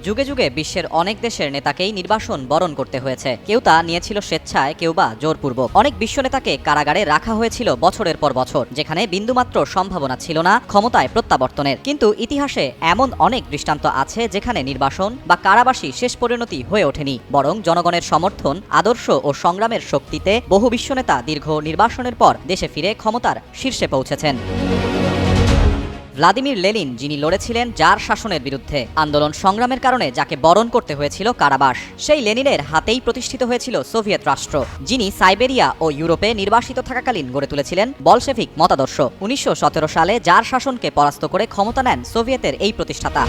যুগে যুগে বিশ্বের অনেক দেশের নেতাকেই নির্বাসন বরণ করতে হয়েছে। কেউ তা নিয়েছিল স্বেচ্ছায়, কেউ বা জোরপূর্বক। অনেক বিশ্ব নেতাকে কারাগারে রাখা হয়েছিল বছরের পর বছর, যেখানে বিন্দুমাত্র সম্ভাবনা ছিল না ক্ষমতায় প্রত্যাবর্তনের। কিন্তু ইতিহাসে এমন অনেক দৃষ্টান্ত আছে যেখানে নির্বাসন বা কারাবাসী শেষ পরিণতি হয়ে ওঠেনি, বরং জনগণের সমর্থন, আদর্শ ও সংগ্রামের শক্তিতে বহু বিশ্বনেতা দীর্ঘ নির্বাসনের পর দেশে ফিরে ক্ষমতার শীর্ষে পৌঁছেছেন। ভ্লাদিমির লেনিন, যিনি লড়েছিলেন জার শাসনের বিরুদ্ধে, আন্দোলন সংগ্রামের কারণে যাকে বরণ করতে হয়েছিল কারাবাস, সেই লেনিনের হাতেই প্রতিষ্ঠিত হয়েছিল সোভিয়েত রাষ্ট্র, যিনি সাইবেরিয়া ও ইউরোপে নির্বাসিত থাকাকালীন গড়ে তুলেছিলেন বলশেভিক মতাদর্শ। 1917 সালে জার শাসনকে পরাস্ত করে ক্ষমতা নেন সোভিয়েতের এই প্রতিষ্ঠাতা।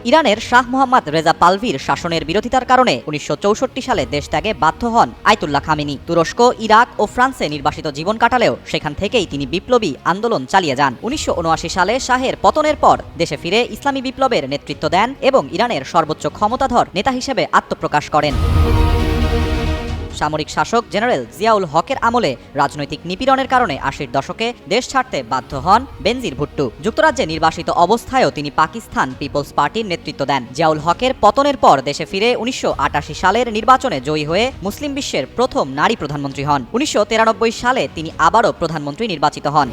ইরানের শাহ মোহাম্মদ রেজা পালভির শাসনের বিরোধিতার কারণে 1964 সালে দেশ ত্যাগে বাধ্য হন আয়াতুল্লাহ খামেনি। তুরস্ক, ইরাক ও ফ্রান্সে নির্বাসিত জীবন কাটালেও সেখান থেকেই তিনি বিপ্লবী আন্দোলন চালিয়ে যান। 1979 সালে শাহের পতনের পর দেশে ফিরে ইসলামী বিপ্লবের নেতৃত্ব দেন এবং ইরানের সর্বোচ্চ ক্ষমতাধর নেতা হিসেবে আত্মপ্রকাশ করেন। সামরিক শাসক জেনারেল জিয়াউল হকের আমলে রাজনৈতিক নিপীড়নের কারণে 80-র দশকে দেশ ছাড়তে বাধ্য হন বেনজির ভুট্টো। যুক্তরাজ্যে নির্বাসিত অবস্থায়ও তিনি পাকিস্তান পিপলস পার্টির নেতৃত্ব দেন। জিয়াউল হকের পতনের পর দেশে ফিরে 1988 সালের নির্বাচনে জয়ী হয়ে মুসলিম বিশ্বের প্রথম নারী প্রধানমন্ত্রী হন। 1993 সালে তিনি আবারও প্রধানমন্ত্রী নির্বাচিত হন।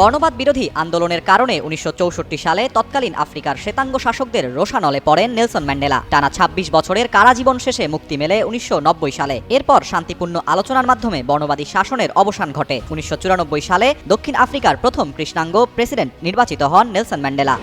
বর্ণবাদ বিরোধী আন্দোলনের কারণে 1964 সালে তৎকালীন আফ্রিকার শ্বেতাঙ্গ শাসকদের রোষানলে পড়েন নেলসন ম্যান্ডেলা। টানা 26 বছরের কারাজীবন শেষে মুক্তি মেলে 1990 সালে। এরপর শান্তিপূর্ণ আলোচনার মাধ্যমে বর্ণবাদী শাসনের অবসান ঘটে। 1994 সালে দক্ষিণ আফ্রিকার প্রথম কৃষ্ণাঙ্গ প্রেসিডেন্ট নির্বাচিত হন নেলসন ম্যান্ডেলা।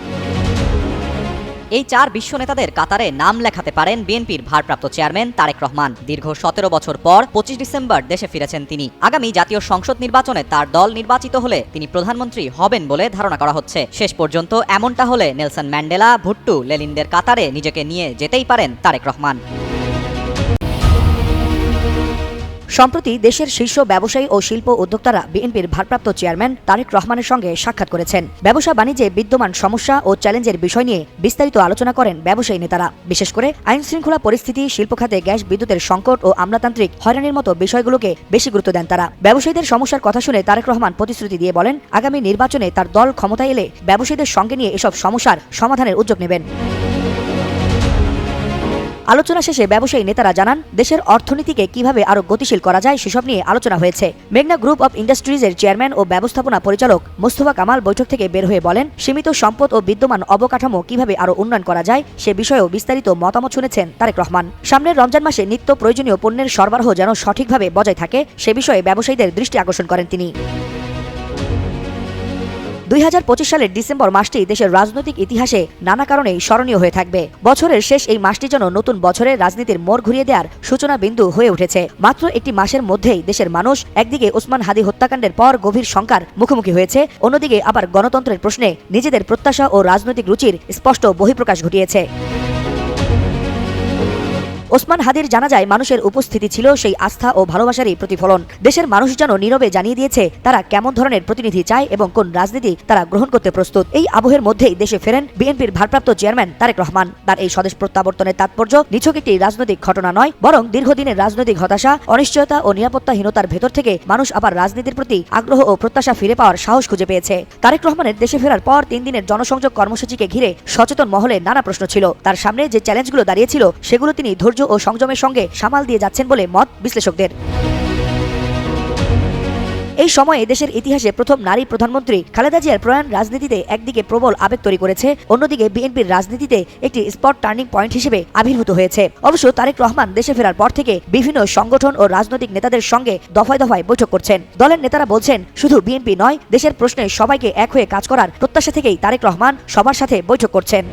এই 4 বিশ্ব নেতাদের কাতারে নাম লেখাতে পারেন বিএনপির ভারপ্রাপ্ত চেয়ারম্যান তারেক রহমান। দীর্ঘ 17 বছর পর 25 ডিসেম্বর দেশে ফিরেছেন তিনি। আগামী জাতীয় সংসদ নির্বাচনে তার দল নির্বাচিত হলে তিনি প্রধানমন্ত্রী হবেন বলে ধারণা করা হচ্ছে। শেষ পর্যন্ত এমনটা হলে নেলসন ম্যান্ডেলা, ভুট্টো, লেনিনদের কাতারে নিজেকে নিয়ে যেতেই পারেন তারেক রহমান। সম্প্রতি দেশের শীর্ষ ব্যবসায়ী ও শিল্প উদ্যোক্তারা বিএনপির ভারপ্রাপ্ত চেয়ারম্যান তারেক রহমানের সঙ্গে সাক্ষাৎ করেছেন। ব্যবসা বাণিজ্যে বিদ্যমান সমস্যা ও চ্যালেঞ্জের বিষয় নিয়ে বিস্তারিত আলোচনা করেন ব্যবসায়ী নেতারা। বিশেষ করে আইন শৃঙ্খলা পরিস্থিতি, শিল্প খাতে গ্যাস বিদ্যুতের সংকট ও আমলাতান্ত্রিক হয়রানির মতো বিষয়গুলোকে বেশি গুরুত্ব দেন তারা। ব্যবসায়ীদের সমস্যার কথা শুনে তারেক রহমান প্রতিশ্রুতি দিয়ে বলেন, আগামী নির্বাচনে তার দল ক্ষমতায় এলে ব্যবসায়ীদের সঙ্গে নিয়ে এসব সমস্যার সমাধানের উদ্যোগ নেবেন। আলোচনা শেষে ব্যবসায়ী নেতারা জানান, দেশের অর্থনীতিকে কিভাবে আরো গতিশীল করা যায় সেসব নিয়ে আলোচনা হয়েছে। মেঘনা গ্রুপ অব ইন্ডাস্ট্রিজের চেয়ারম্যান ও ব্যবস্থাপনা পরিচালক মোস্তফা কামাল বৈঠক থেকে বের হয়ে বলেন, সীমিত সম্পদ ও বিদ্যমান অবকাঠামো কিভাবে আরো উন্নয়ন করা যায় সে বিষয়েও বিস্তারিত মতামত শুনেছেন তারেক রহমান। সামনের রমজান মাসে নিত্য প্রয়োজনীয় পণ্যের সরবরাহ যেন সঠিকভাবে বজায় থাকে সে বিষয়ে ব্যবসায়ীদের দৃষ্টি আকর্ষণ করেন তিনি। 2025 সালের ডিসেম্বর মাসটি দেশের রাজনৈতিক ইতিহাসে নানা কারণেই স্মরণীয় হয়ে থাকবে। বছরের শেষ এই মাসটি যেন নতুন বছরে রাজনীতির মোড় ঘুরিয়ে দেওয়ার সূচনা বিন্দু হয়ে উঠেছে। মাত্র একটি মাসের মধ্যেই দেশের মানুষ একদিকে ওসমান হাদি হত্যাকাণ্ডের পর গভীর শঙ্কার মুখোমুখি হয়েছে, অন্যদিকে আবার গণতন্ত্রের প্রশ্নে নিজেদের প্রত্যাশা ও রাজনৈতিক রুচির স্পষ্ট বহিঃপ্রকাশ ঘটিয়েছে। ওসমান হাদির জানাজায় মানুষের উপস্থিতি ছিল সেই আস্থা ও ভালোবাসারই প্রতিফলন। দেশের মানুষ যেন নীরবে জানিয়ে দিয়েছে তারা কেমন ধরনের প্রতিনিধি চায় এবং কোন রাজনীতি তারা গ্রহণ করতে প্রস্তুত। এই আবহের মধ্যেই দেশে ফেরেন বিএনপির ভারপ্রাপ্ত চেয়ারম্যান তারেক রহমান। তার এই স্বদেশ প্রত্যাবর্তনের তাৎপর্য নিছক একটি রাজনৈতিক ঘটনা নয়, বরং দীর্ঘদিনের রাজনৈতিক হতাশা, অনিশ্চয়তা ও নিরাপত্তাহীনতার ভেতর থেকে মানুষ আবার রাজনীতির প্রতি আগ্রহ ও প্রত্যাশা ফিরে পাওয়ার সাহস খুঁজে পেয়েছে। তারেক রহমানের দেশে ফেরার পর 3 দিনের জনসংযোগ কর্মসূচিকে ঘিরে সচেতন মহলে নানা প্রশ্ন ছিল। তার সামনে যে চ্যালেঞ্জগুলো দাঁড়িয়েছিল সেগুলো তিনি ধৈর্য ও সংযমের সঙ্গে সামাল দিয়ে যাচ্ছেন বলে মত বিশ্লেষকদের। এই সময়ে দেশের ইতিহাসে প্রথম নারী প্রধানমন্ত্রী খালেদা জিয়ার প্রয়াণ রাজনীতিতে একদিকে প্রবল আবেগ তৈরি করেছে, অন্যদিকে বিএনপির রাজনীতিতে একটি স্পট টার্নিং পয়েন্ট হিসেবে আবির্ভূত হয়েছে। অবশ্য তারেক রহমান দেশে ফেরার পর থেকে বিভিন্ন সংগঠন ও রাজনৈতিক নেতাদের সঙ্গে দফায় দফায় বৈঠক করছেন। দলের নেতারা বলছেন, শুধু বিএনপি নয়, দেশের প্রশ্নে সবাইকে এক হয়ে কাজ করার প্রত্যাশা থেকেই তারেক রহমান সবার সাথে বৈঠক করছেন।